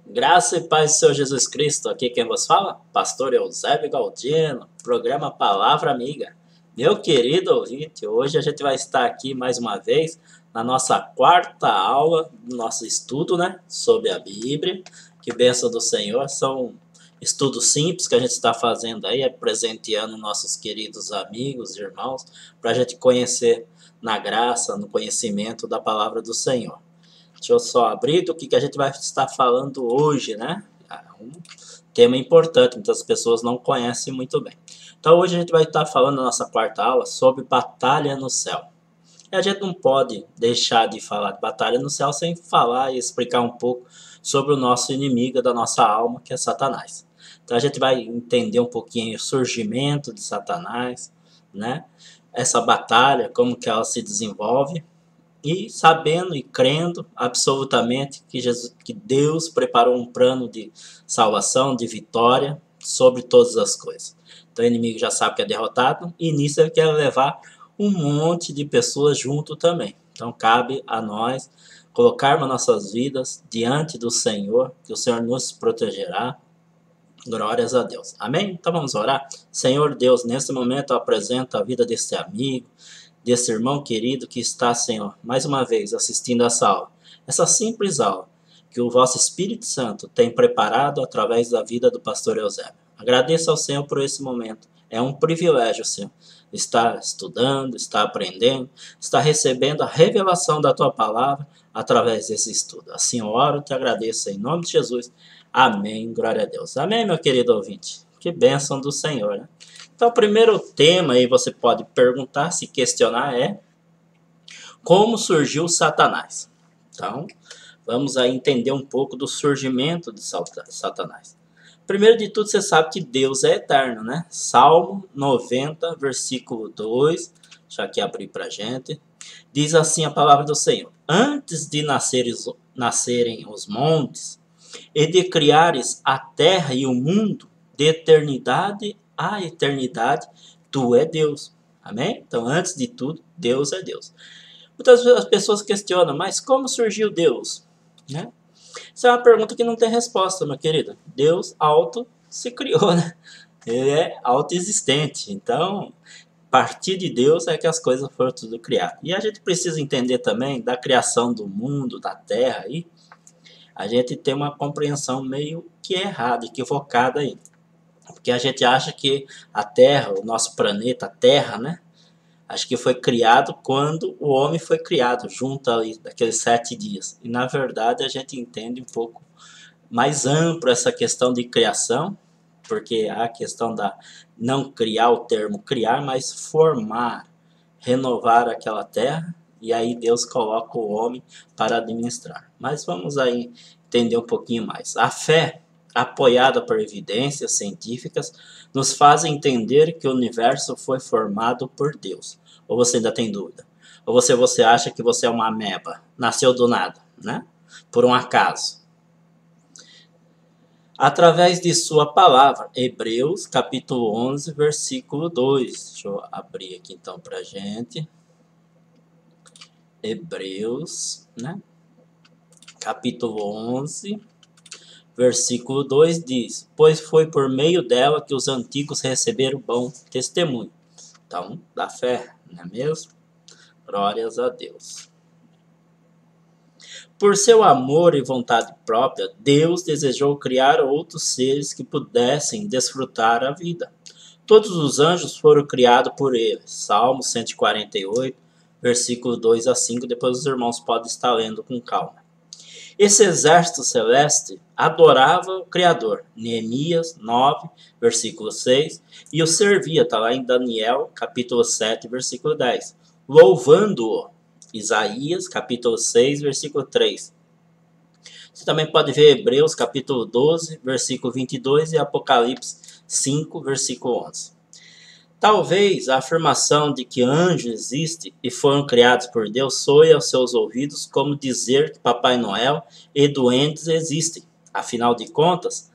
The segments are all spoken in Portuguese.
Graça e paz do Senhor Jesus Cristo, aqui quem vos fala? Pastor Eusébio Galdino, programa Palavra Amiga. Meu querido ouvinte, hoje a gente vai estar aqui mais uma vez na nossa quarta aula do nosso estudo, sobre a Bíblia. Que bênção do Senhor, são estudos simples que a gente está fazendo aí, presenteando nossos queridos amigos, irmãos, para a gente conhecer na graça, no conhecimento da Palavra do Senhor. Deixa eu só abrir do que a gente vai estar falando hoje, Um tema importante, muitas pessoas não conhecem muito bem. Então hoje a gente vai estar falando na nossa quarta aula sobre batalha no céu. E a gente não pode deixar de falar de batalha no céu sem falar e explicar um pouco sobre o nosso inimigo da nossa alma, que é Satanás. Então a gente vai entender um pouquinho o surgimento de Satanás, Essa batalha, como que ela se desenvolve. E sabendo e crendo absolutamente que Deus preparou um plano de salvação, de vitória sobre todas as coisas. Então o inimigo já sabe que é derrotado e nisso ele quer levar um monte de pessoas junto também. Então cabe a nós colocarmos nossas vidas diante do Senhor, que o Senhor nos protegerá. Glórias a Deus. Amém? Então vamos orar. Senhor Deus, nesse momento eu apresento a vida desse amigo, desse irmão querido que está, Senhor, mais uma vez assistindo essa aula. Essa simples aula que o vosso Espírito Santo tem preparado através da vida do pastor Eusébio. Agradeço ao Senhor por esse momento. É um privilégio, Senhor, estar estudando, estar aprendendo, estar recebendo a revelação da Tua Palavra através desse estudo. Assim eu oro e te agradeço em nome de Jesus. Amém. Glória a Deus. Amém, meu querido ouvinte. Que bênção do Senhor, Então, o primeiro tema aí você pode perguntar, se questionar, é como surgiu Satanás? Então, vamos aí entender um pouco do surgimento de Satanás. Primeiro de tudo, você sabe que Deus é eterno, Salmo 90, versículo 2, deixa aqui abrir para a gente. Diz assim a palavra do Senhor: antes de nascerem os montes, e de criares a terra e o mundo, de eternidade a eternidade, tu é Deus. Amém? Então, antes de tudo, Deus é Deus. Muitas vezes as pessoas questionam, mas como surgiu Deus? Essa é uma pergunta que não tem resposta, meu querido. Deus auto se criou, Ele é autoexistente. Então, a partir de Deus é que as coisas foram tudo criadas. E a gente precisa entender também da criação do mundo, da terra aí. A gente tem uma compreensão meio que errada, equivocada aí. Porque a gente acha que a Terra, o nosso planeta, a Terra, acho que foi criado quando o homem foi criado, junto ali, daqueles 7 dias. E na verdade a gente entende um pouco mais amplo essa questão de criação, porque há a questão da não criar o termo criar, mas formar, renovar aquela terra, e aí Deus coloca o homem para administrar. Mas vamos aí entender um pouquinho mais. A fé, apoiada por evidências científicas, nos faz entender que o universo foi formado por Deus. Ou você ainda tem dúvida? Ou você acha que você é uma ameba, nasceu do nada, por um acaso? Através de sua palavra, Hebreus capítulo 11, versículo 2. Deixa eu abrir aqui então para a gente. Hebreus, capítulo 11, versículo 2 diz: pois foi por meio dela que os antigos receberam bom testemunho. Então, da fé, não é mesmo? Glórias a Deus. Por seu amor e vontade própria, Deus desejou criar outros seres que pudessem desfrutar a vida. Todos os anjos foram criados por ele. Salmo 148, versículo 2 a 5. Depois os irmãos podem estar lendo com calma. Esse exército celeste adorava o Criador. Neemias 9, versículo 6. E o servia, está lá em Daniel, capítulo 7, versículo 10. Louvando-o. Isaías, capítulo 6, versículo 3. Você também pode ver Hebreus, capítulo 12, versículo 22 e Apocalipse 5, versículo 11. Talvez a afirmação de que anjos existem e foram criados por Deus soe aos seus ouvidos como dizer que Papai Noel e duendes existem. Afinal de contas,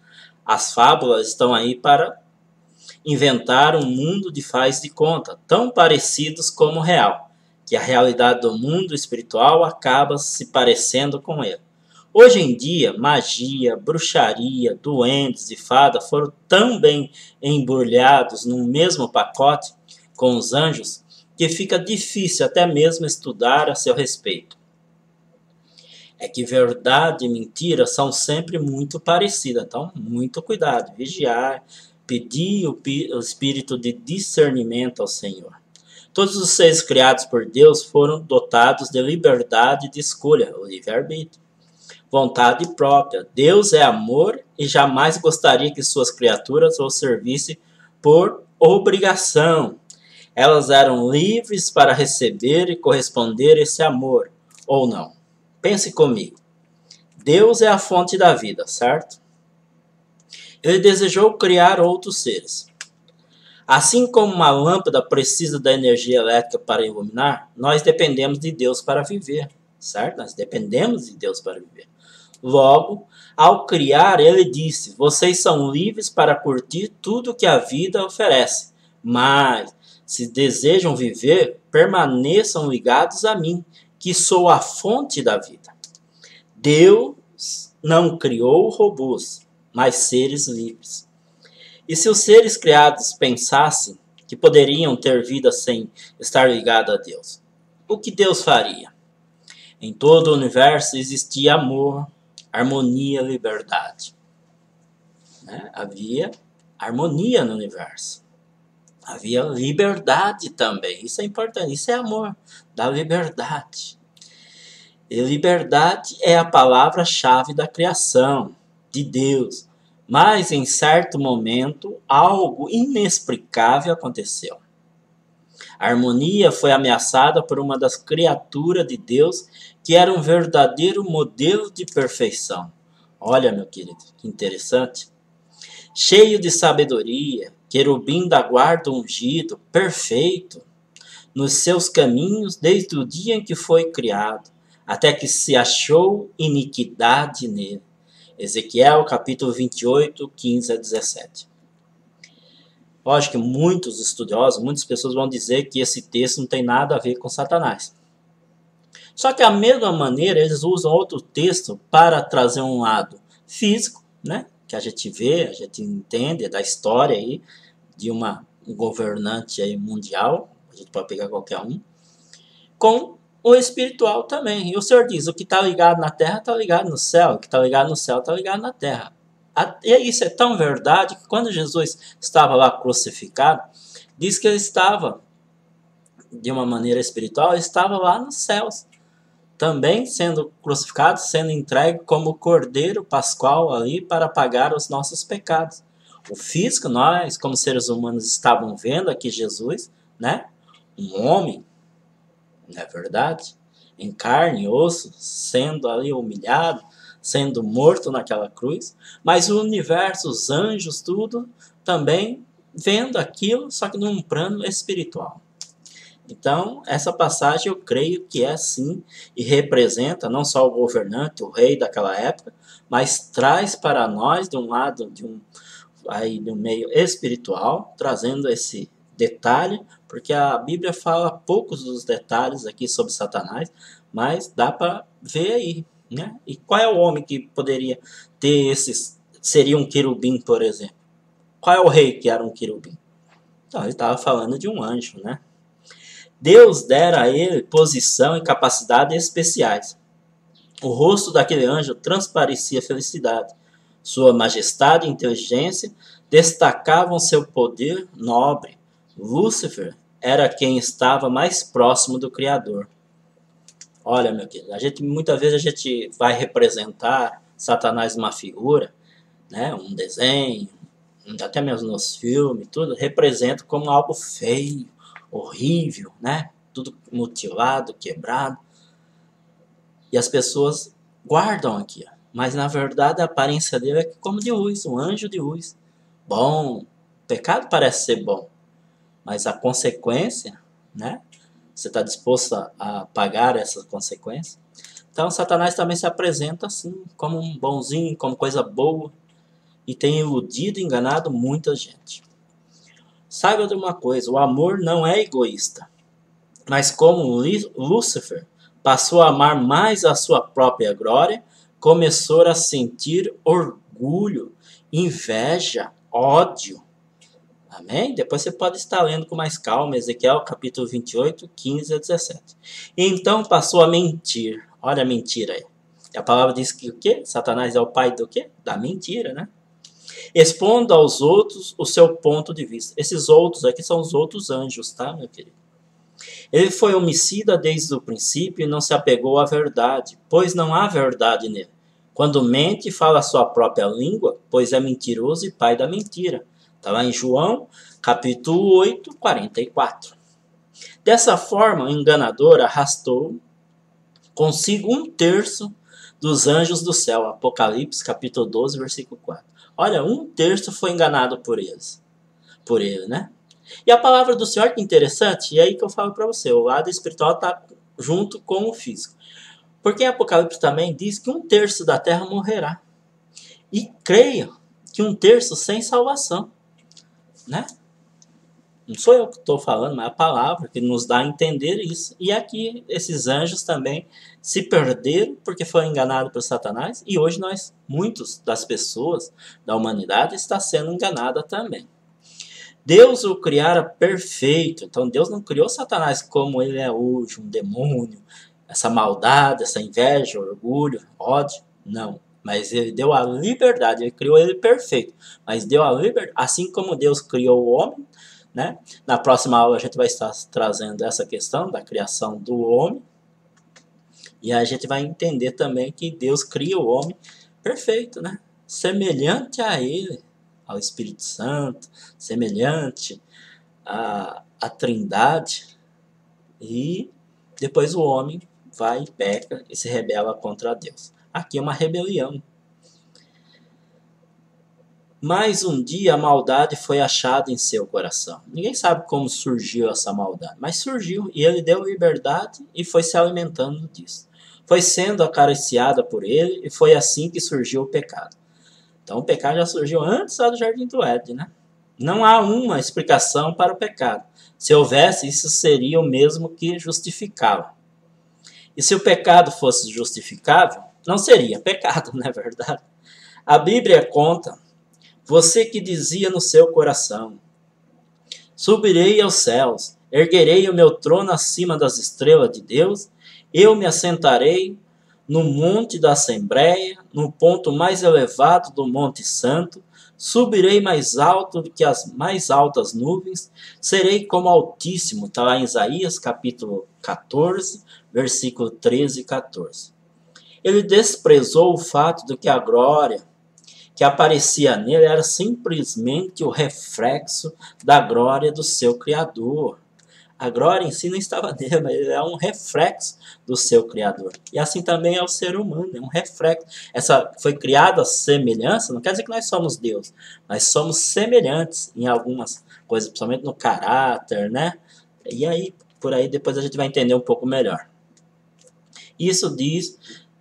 as fábulas estão aí para inventar um mundo de faz de conta, tão parecidos como real, que a realidade do mundo espiritual acaba se parecendo com ele. Hoje em dia, magia, bruxaria, duendes e fadas foram tão bem embrulhados num mesmo pacote com os anjos que fica difícil até mesmo estudar a seu respeito. É que verdade e mentira são sempre muito parecidas, então muito cuidado, vigiar, pedir o espírito de discernimento ao Senhor. Todos os seres criados por Deus foram dotados de liberdade de escolha, o livre-arbítrio, vontade própria. Deus é amor e jamais gostaria que suas criaturas o servissem por obrigação. Elas eram livres para receber e corresponder a esse amor, ou não. Pense comigo. Deus é a fonte da vida, certo? Ele desejou criar outros seres. Assim como uma lâmpada precisa da energia elétrica para iluminar, nós dependemos de Deus para viver, certo? Nós dependemos de Deus para viver. Logo, ao criar, ele disse: vocês são livres para curtir tudo que a vida oferece, mas, se desejam viver, permaneçam ligados a mim, que sou a fonte da vida. Deus não criou robôs, mas seres livres. E se os seres criados pensassem que poderiam ter vida sem estar ligados a Deus, o que Deus faria? Em todo o universo existia amor, harmonia, liberdade. Havia harmonia no universo. Havia liberdade também. Isso é importante. Isso é amor, da liberdade. E liberdade é a palavra-chave da criação de Deus. Mas em certo momento, algo inexplicável aconteceu. A harmonia foi ameaçada por uma das criaturas de Deus que era um verdadeiro modelo de perfeição. Olha, meu querido, que interessante. Cheio de sabedoria, querubim da guarda ungido, perfeito, nos seus caminhos desde o dia em que foi criado, até que se achou iniquidade nele. Ezequiel capítulo 28, 15 a 17. Lógico que muitos estudiosos, muitas pessoas vão dizer que esse texto não tem nada a ver com Satanás. Só que, da mesma maneira, eles usam outro texto para trazer um lado físico, né? Que a gente vê, a gente entende da história aí, de um governante aí mundial, a gente pode pegar qualquer um, com o espiritual também. E o Senhor diz, o que está ligado na terra está ligado no céu, o que está ligado no céu está ligado na terra. E isso é tão verdade que quando Jesus estava lá crucificado, diz que ele estava, de uma maneira espiritual, ele estava lá nos céus, também sendo crucificado, sendo entregue como cordeiro pascual ali para pagar os nossos pecados. O físico, nós como seres humanos estavam vendo aqui Jesus, né? Um homem, não é verdade? Em carne e osso, sendo ali humilhado, sendo morto naquela cruz, mas o universo, os anjos, tudo, também vendo aquilo, só que num plano espiritual. Então, essa passagem eu creio que é sim, e representa não só o governante, o rei daquela época, mas traz para nós, de um lado, aí no meio espiritual, trazendo esse detalhe, porque a Bíblia fala poucos dos detalhes aqui sobre Satanás, mas dá para ver aí, né? E qual é o homem que poderia ter esses, seria um querubim, por exemplo? Qual é o rei que era um querubim? Então, ele estava falando de um anjo, né? Deus dera a ele posição e capacidade especiais. O rosto daquele anjo transparecia felicidade. Sua majestade e inteligência destacavam seu poder nobre. Lúcifer era quem estava mais próximo do Criador. Olha, meu querido, muitas vezes a gente vai representar Satanás numa figura, né, um desenho, até mesmo nos filmes, tudo, representa como algo feio, horrível, né? Tudo mutilado, quebrado. E as pessoas guardam aqui, mas na verdade a aparência dele é como de luz, um anjo de luz. Bom, o pecado parece ser bom, mas a consequência, né? Você está disposto a pagar essa consequência? Então Satanás também se apresenta assim, como um bonzinho, como coisa boa, e tem iludido e enganado muita gente. Saiba de uma coisa, o amor não é egoísta, mas como Lúcifer passou a amar mais a sua própria glória, começou a sentir orgulho, inveja, ódio. Amém? Depois você pode estar lendo com mais calma, Ezequiel capítulo 28, 15 a 17. Então passou a mentir. Olha a mentira aí. A palavra diz que o quê? Satanás é o pai do quê? Da mentira, né? Expondo aos outros o seu ponto de vista. Esses outros aqui são os outros anjos, tá, meu querido? Ele foi homicida desde o princípio e não se apegou à verdade, pois não há verdade nele. Quando mente, fala a sua própria língua, pois é mentiroso e pai da mentira. Está lá em João, capítulo 8, 44. Dessa forma, o enganador arrastou consigo 1/3 dos anjos do céu. Apocalipse, capítulo 12, versículo 4. Olha, 1/3 foi enganado por eles. Por ele, né? E a palavra do Senhor, que interessante, e é aí que eu falo para você, o lado espiritual está junto com o físico. Porque em Apocalipse também diz que 1/3 da terra morrerá. E creia que 1/3 sem salvação. Né? Não sou eu que estou falando, mas é a palavra que nos dá a entender isso. E aqui esses anjos também se perderam porque foram enganados por Satanás. E hoje muitas das pessoas da humanidade está sendo enganada também. Deus o criara perfeito. Então Deus não criou Satanás como ele é hoje, um demônio, essa maldade, essa inveja, orgulho, ódio. Não. Mas ele deu a liberdade, ele criou ele perfeito. Mas deu a liberdade, assim como Deus criou o homem, né? Na próxima aula a gente vai estar trazendo essa questão da criação do homem. E a gente vai entender também que Deus cria o homem perfeito, né? Semelhante a ele, ao Espírito Santo, semelhante à Trindade. E depois o homem vai e peca e se rebela contra Deus. Aqui é uma rebelião. Mas um dia a maldade foi achada em seu coração. Ninguém sabe como surgiu essa maldade, mas surgiu e ele deu liberdade e foi se alimentando disso. Foi sendo acariciada por ele e foi assim que surgiu o pecado. Então o pecado já surgiu antes lá do Jardim do Éden, né? Não há uma explicação para o pecado. Se houvesse, isso seria o mesmo que justificá-lo. E se o pecado fosse justificável, não seria pecado, não é verdade? A Bíblia conta, você que dizia no seu coração, subirei aos céus, erguerei o meu trono acima das estrelas de Deus, eu me assentarei no monte da Assembleia, no ponto mais elevado do Monte Santo, subirei mais alto do que as mais altas nuvens, serei como Altíssimo, está lá em Isaías capítulo 14, versículo 13 e 14. Ele desprezou o fato de que a glória que aparecia nele era simplesmente o reflexo da glória do seu Criador. A glória em si não estava nele, mas ele é um reflexo do seu Criador. E assim também é o ser humano, é um reflexo. Essa foi criada a semelhança, não quer dizer que nós somos Deus, mas somos semelhantes em algumas coisas, principalmente no caráter, né? E aí, por aí, depois a gente vai entender um pouco melhor. Isso diz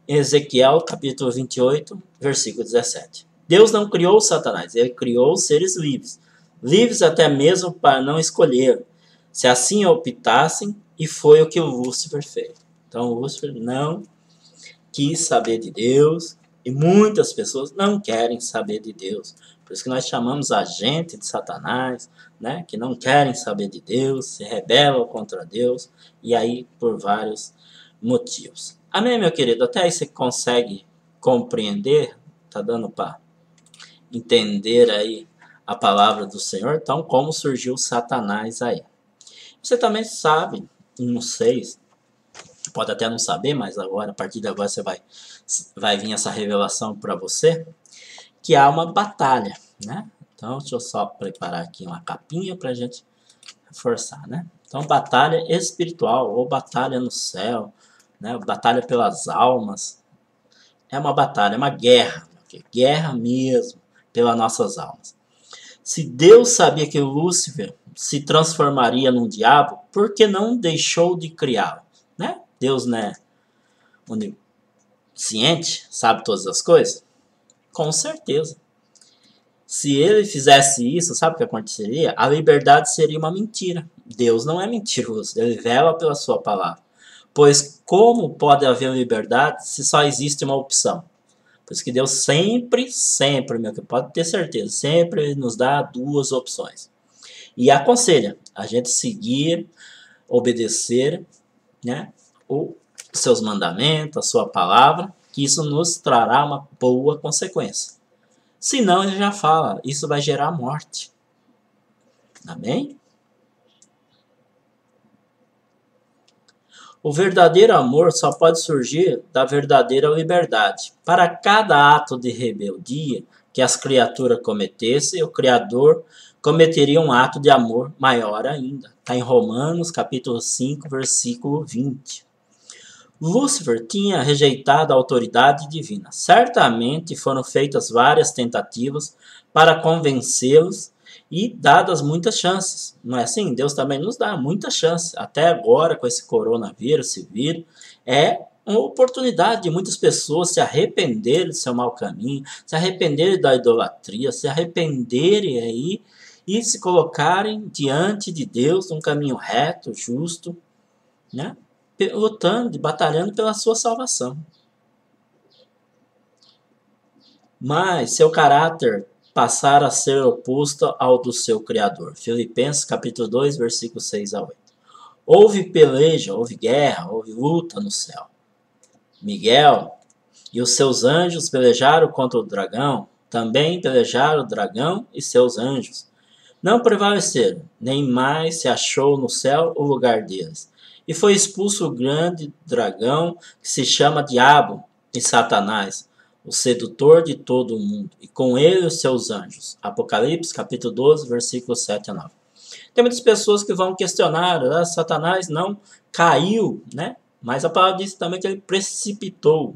Ezequiel capítulo 28, versículo 17. Deus não criou Satanás, ele criou seres livres. Livres até mesmo para não escolher. Se assim optassem, e foi o que o Lúcifer fez. Então o Lúcifer não quis saber de Deus, e muitas pessoas não querem saber de Deus. Por isso que nós chamamos a gente de Satanás, né? Que não querem saber de Deus, se rebelam contra Deus, e aí por vários motivos. Amém, meu querido? Até aí você consegue compreender? Tá dando para entender aí a palavra do Senhor? Então, como surgiu Satanás aí? Você também sabe, não sei, pode até não saber, mas agora, a partir de agora, você vai vir essa revelação para você, que há uma batalha, né? Então, deixa eu só preparar aqui uma capinha para a gente reforçar, né? Então, batalha espiritual, ou batalha no céu, né? Batalha pelas almas. É uma batalha, é uma guerra, guerra mesmo, pelas nossas almas. Se Deus sabia que Lúcifer se transformaria num diabo, por que não deixou de criá-lo? Né? Deus não é onisciente, sabe todas as coisas? Com certeza. Se ele fizesse isso, sabe o que aconteceria? A liberdade seria uma mentira. Deus não é mentiroso, ele vela pela sua palavra. Pois como pode haver liberdade se só existe uma opção? Por isso que Deus sempre, sempre, meu querido, pode ter certeza, sempre nos dá duas opções. E aconselha a gente seguir, obedecer, né, os seus mandamentos, a sua palavra, que isso nos trará uma boa consequência. Senão, ele já fala, isso vai gerar morte. Amém? O verdadeiro amor só pode surgir da verdadeira liberdade. Para cada ato de rebeldia que as criaturas cometessem, o Criador cometeria um ato de amor maior ainda. Está em Romanos, capítulo 5, versículo 20. Lúcifer tinha rejeitado a autoridade divina. Certamente foram feitas várias tentativas para convencê-los e dadas muitas chances. Não é assim? Deus também nos dá muitas chances. Até agora, com esse coronavírus, esse vírus, é uma oportunidade de muitas pessoas se arrependerem do seu mau caminho, se arrependerem da idolatria, se arrependerem aí e se colocarem diante de Deus num caminho reto, justo, né? Lutando e batalhando pela sua salvação. Mas seu caráter passar a ser oposto ao do seu Criador. Filipenses capítulo 2, versículos 6 a 8. Houve peleja, houve guerra, houve luta no céu. Miguel e os seus anjos pelejaram contra o dragão. Também pelejaram o dragão e seus anjos. Não prevaleceram, nem mais se achou no céu o lugar deles. E foi expulso o grande dragão, que se chama Diabo e Satanás, o sedutor de todo o mundo, e com ele os seus anjos. Apocalipse, capítulo 12, versículos 7 a 9. Tem muitas pessoas que vão questionar, Satanás não caiu, né? Mas a palavra diz também que ele precipitou.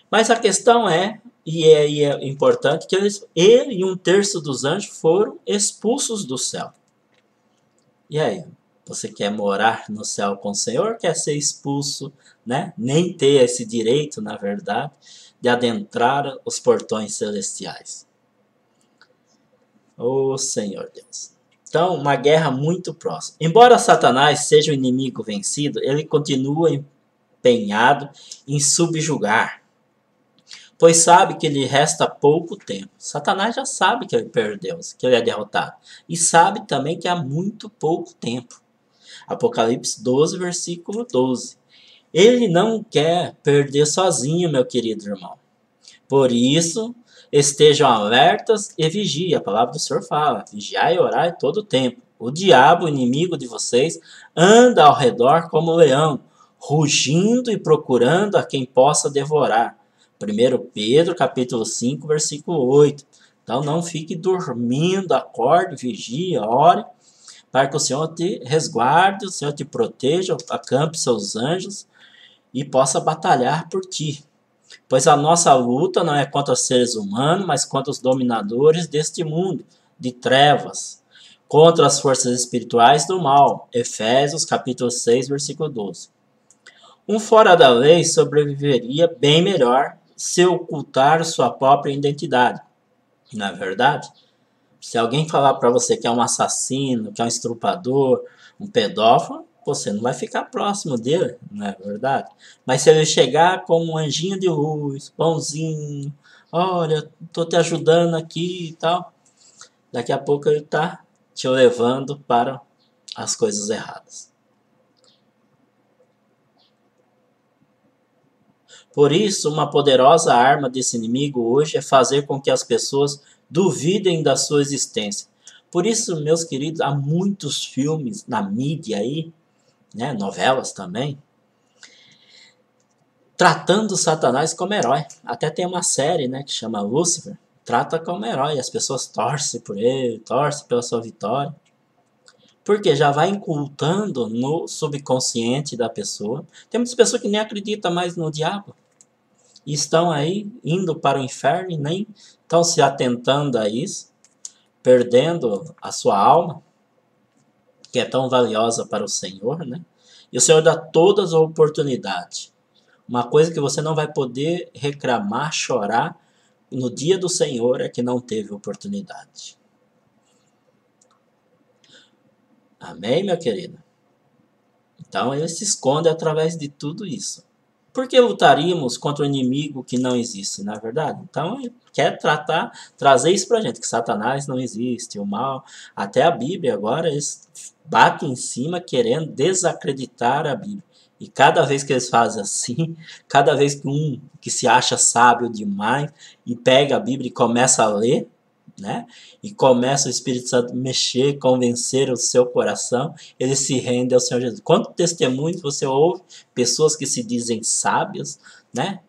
Mas a questão é, e é importante, que ele e um terço dos anjos foram expulsos do céu. E aí? Você quer morar no céu com o Senhor? Quer ser expulso, né? Nem ter esse direito, na verdade, de adentrar os portões celestiais. Ô Senhor Deus. Então, uma guerra muito próxima. Embora Satanás seja o inimigo vencido, ele continua empenhado em subjugar, pois sabe que lhe resta pouco tempo. Satanás já sabe que ele perdeu, que ele é derrotado. E sabe também que há muito pouco tempo. Apocalipse 12, versículo 12. Ele não quer perder sozinho, meu querido irmão. Por isso, estejam alertas e vigiem. A palavra do Senhor fala, vigiai e orai todo o tempo. O diabo, inimigo de vocês, anda ao redor como leão, rugindo e procurando a quem possa devorar. 1 Pedro, capítulo 5, versículo 8. Então, não fique dormindo, acorde, vigie, ore, para que o Senhor te resguarde, o Senhor te proteja, acampe seus anjos e possa batalhar por ti. Pois a nossa luta não é contra os seres humanos, mas contra os dominadores deste mundo, de trevas, contra as forças espirituais do mal. Efésios capítulo 6, versículo 12. Um fora da lei sobreviveria bem melhor se ocultar sua própria identidade. Não é verdade? Se alguém falar para você que é um assassino, que é um estrupador, um pedófilo, você não vai ficar próximo dele, não é verdade? Mas se ele chegar como um anjinho de luz, bonzinho, olha, estou te ajudando aqui e tal, daqui a pouco ele está te levando para as coisas erradas. Por isso, uma poderosa arma desse inimigo hoje é fazer com que as pessoas duvidem da sua existência. Por isso, meus queridos, há muitos filmes na mídia aí, né, novelas também, tratando Satanás como herói. Até tem uma série, né, que chama Lúcifer, trata como herói. As pessoas torcem por ele, torcem pela sua vitória. Porque já vai incultando no subconsciente da pessoa. Tem muitas pessoas que nem acreditam mais no diabo. E estão aí indo para o inferno e nem estão se atentando a isso, perdendo a sua alma, que é tão valiosa para o Senhor, né? E o Senhor dá todas as oportunidades. Uma coisa que você não vai poder reclamar, chorar no dia do Senhor é que não teve oportunidade. Amém, meu querido? Então ele se esconde através de tudo isso. Por que lutaríamos contra um inimigo que não existe, na verdade? Então, ele quer trazer isso pra gente, que Satanás não existe, o mal. Até a Bíblia agora, eles batem em cima querendo desacreditar a Bíblia. E cada vez que eles fazem assim, cada vez que um que se acha sábio demais e pega a Bíblia e começa a ler, né? E começa o Espírito Santo a mexer, convencer o seu coração, ele se rende ao Senhor Jesus. Quanto testemunhos você ouve, pessoas que se dizem sábias, né?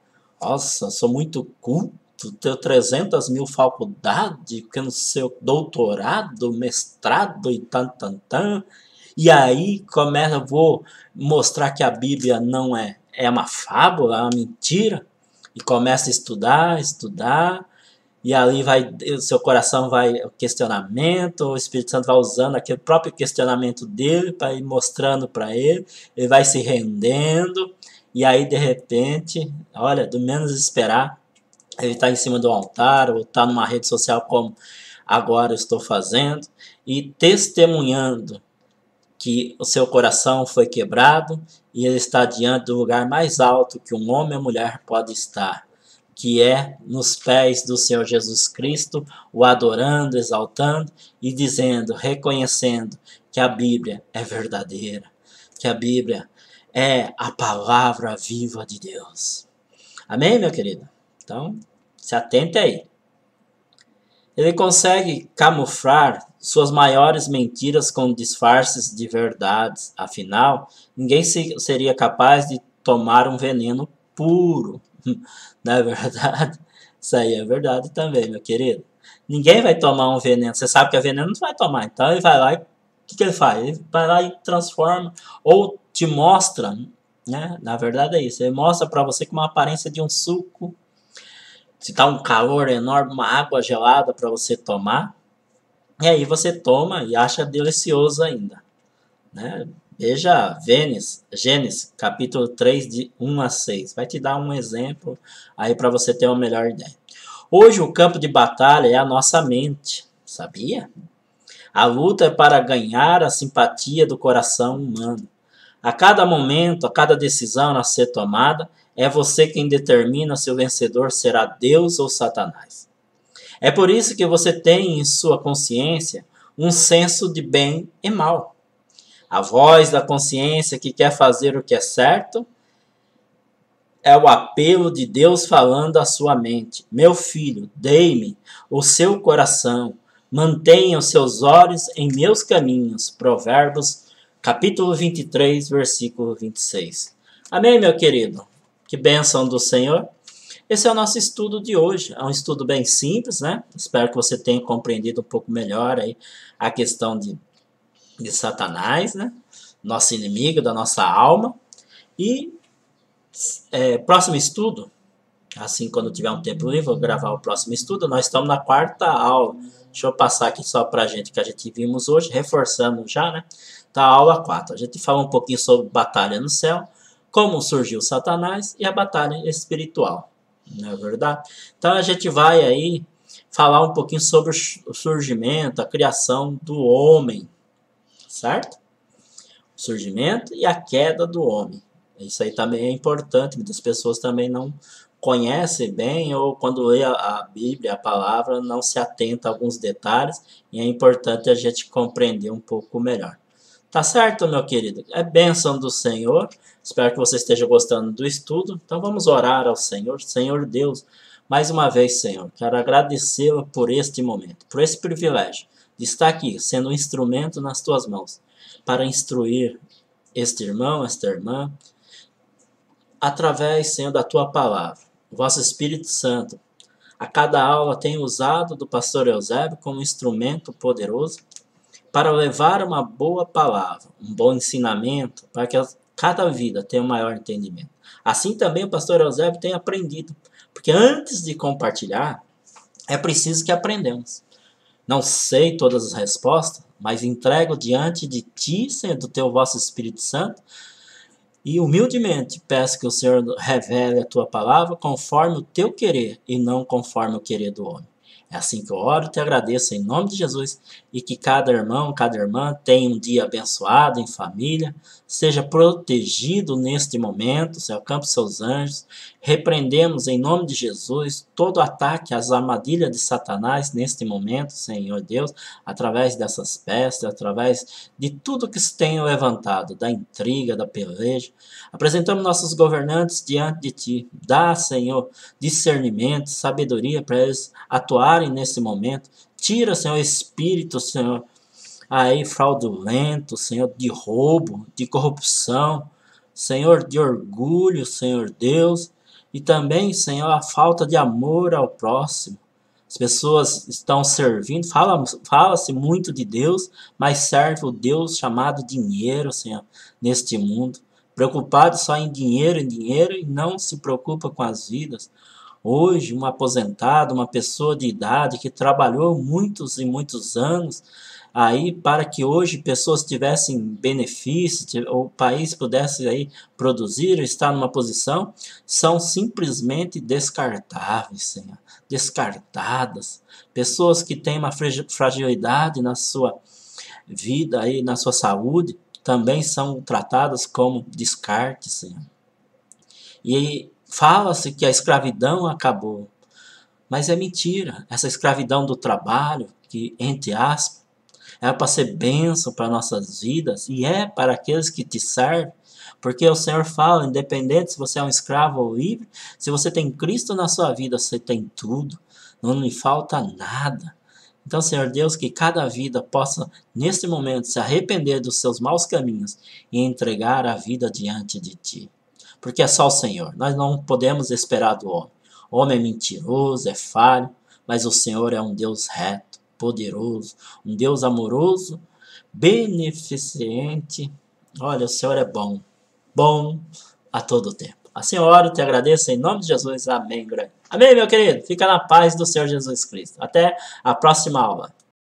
Nossa, sou muito culto, tenho 300 mil faculdades, que no seu doutorado, mestrado e tan. E aí começa, vou mostrar que a Bíblia não é uma fábula, é uma mentira. E começa a estudar, e ali vai, o seu coração vai, o questionamento, o Espírito Santo vai usando aquele próprio questionamento dele para ir mostrando para ele vai se rendendo, e aí de repente, olha, do menos esperar, ele está em cima do altar, ou está numa rede social como agora eu estou fazendo, e testemunhando que o seu coração foi quebrado, e ele está diante do lugar mais alto que um homem ou mulher pode estar, que é nos pés do Senhor Jesus Cristo, o adorando, exaltando e dizendo, reconhecendo que a Bíblia é verdadeira, que a Bíblia é a palavra viva de Deus. Amém, meu querido? Então, se atente aí. Ele consegue camuflar suas maiores mentiras com disfarces de verdades. Afinal, ninguém seria capaz de tomar um veneno puro. Não é verdade? Isso aí é verdade também, meu querido. Ninguém vai tomar um veneno. Você sabe que é veneno, não vai tomar. Então ele vai lá e o que ele faz? Ele vai lá e transforma ou te mostra, né? Na verdade é isso. Ele mostra para você com uma aparência de um suco. Se tá um calor enorme, uma água gelada para você tomar. E aí você toma e acha delicioso ainda, né? Veja Gênesis, capítulo 3, de 1 a 6. Vai te dar um exemplo aí para você ter uma melhor ideia. Hoje o campo de batalha é a nossa mente, sabia? A luta é para ganhar a simpatia do coração humano. A cada momento, a cada decisão a ser tomada, é você quem determina se o vencedor será Deus ou Satanás. É por isso que você tem em sua consciência um senso de bem e mal. A voz da consciência que quer fazer o que é certo é o apelo de Deus falando à sua mente. Meu filho, dei-me o seu coração, mantenha os seus olhos em meus caminhos. Provérbios, capítulo 23, versículo 26. Amém, meu querido? Que bênção do Senhor. Esse é o nosso estudo de hoje. É um estudo bem simples, né? Espero que você tenha compreendido um pouco melhor aí a questão de Satanás, né? Nosso inimigo da nossa alma. E próximo estudo, assim quando tiver um tempo livre, vou gravar o próximo estudo. Nós estamos na 4ª aula. Deixa eu passar aqui só para a gente que a gente vimos hoje, reforçando já, né? Tá, a aula 4. A gente fala um pouquinho sobre batalha no céu, como surgiu Satanás e a batalha espiritual. Não é verdade? Então a gente vai aí falar um pouquinho sobre o surgimento, a criação do homem, certo? O surgimento e a queda do homem. Isso aí também é importante, muitas pessoas também não conhecem bem ou quando lê a Bíblia, a palavra, não se atenta a alguns detalhes e é importante a gente compreender um pouco melhor. Tá certo, meu querido? É bênção do Senhor. Espero que você esteja gostando do estudo. Então vamos orar ao Senhor. Senhor Deus, mais uma vez, Senhor, quero agradecê-lo por este momento, por esse privilégio de estar aqui, sendo um instrumento nas tuas mãos, para instruir este irmão, esta irmã, através, Senhor, da tua palavra. O vosso Espírito Santo, a cada aula tem usado do pastor Eusébio como instrumento poderoso para levar uma boa palavra, um bom ensinamento, para que cada vida tenha um maior entendimento. Assim também o pastor Eusébio tem aprendido, porque antes de compartilhar, é preciso que aprendamos. Não sei todas as respostas, mas entrego diante de ti, Senhor, do teu vosso Espírito Santo, e humildemente peço que o Senhor revele a tua palavra conforme o teu querer e não conforme o querer do homem. É assim que eu oro e te agradeço em nome de Jesus, e que cada irmão, cada irmã tenha um dia abençoado em família, seja protegido neste momento, Senhor, acampe seus anjos. Repreendemos em nome de Jesus todo ataque às armadilhas de Satanás neste momento, Senhor Deus, através dessas pestes, através de tudo que se tem levantado, da intriga, da peleja. Apresentamos nossos governantes diante de Ti. Dá, Senhor, discernimento, sabedoria para eles atuarem nesse momento. Tira, Senhor, espírito, Senhor, aí fraudulento, Senhor, de roubo, de corrupção, Senhor, de orgulho, Senhor Deus, e também, Senhor, a falta de amor ao próximo. As pessoas estão servindo, fala-se muito de Deus, mas serve o Deus chamado dinheiro, Senhor, neste mundo. Preocupado só em dinheiro e não se preocupa com as vidas. Hoje, um aposentado, uma pessoa de idade que trabalhou muitos e muitos anos, aí para que hoje pessoas tivessem benefícios, o país pudesse aí produzir, estar numa posição, são simplesmente descartáveis, Senhor, descartadas. Pessoas que têm uma fragilidade na sua vida, aí, na sua saúde, também são tratadas como descarte, Senhor. E fala-se que a escravidão acabou, mas é mentira. Essa escravidão do trabalho, que, entre aspas, é para ser bênção para nossas vidas, e é para aqueles que te servem, porque o Senhor fala, independente se você é um escravo ou livre, se você tem Cristo na sua vida, você tem tudo, não lhe falta nada. Então, Senhor Deus, que cada vida possa, neste momento, se arrepender dos seus maus caminhos e entregar a vida diante de Ti. Porque é só o Senhor, nós não podemos esperar do homem. O homem é mentiroso, é falho, mas o Senhor é um Deus reto, poderoso, um Deus amoroso, beneficente. Olha, o Senhor é bom, bom a todo tempo. Assim eu oro, te agradeço em nome de Jesus. Amém, grande. Amém, meu querido. Fica na paz do Senhor Jesus Cristo. Até a próxima aula.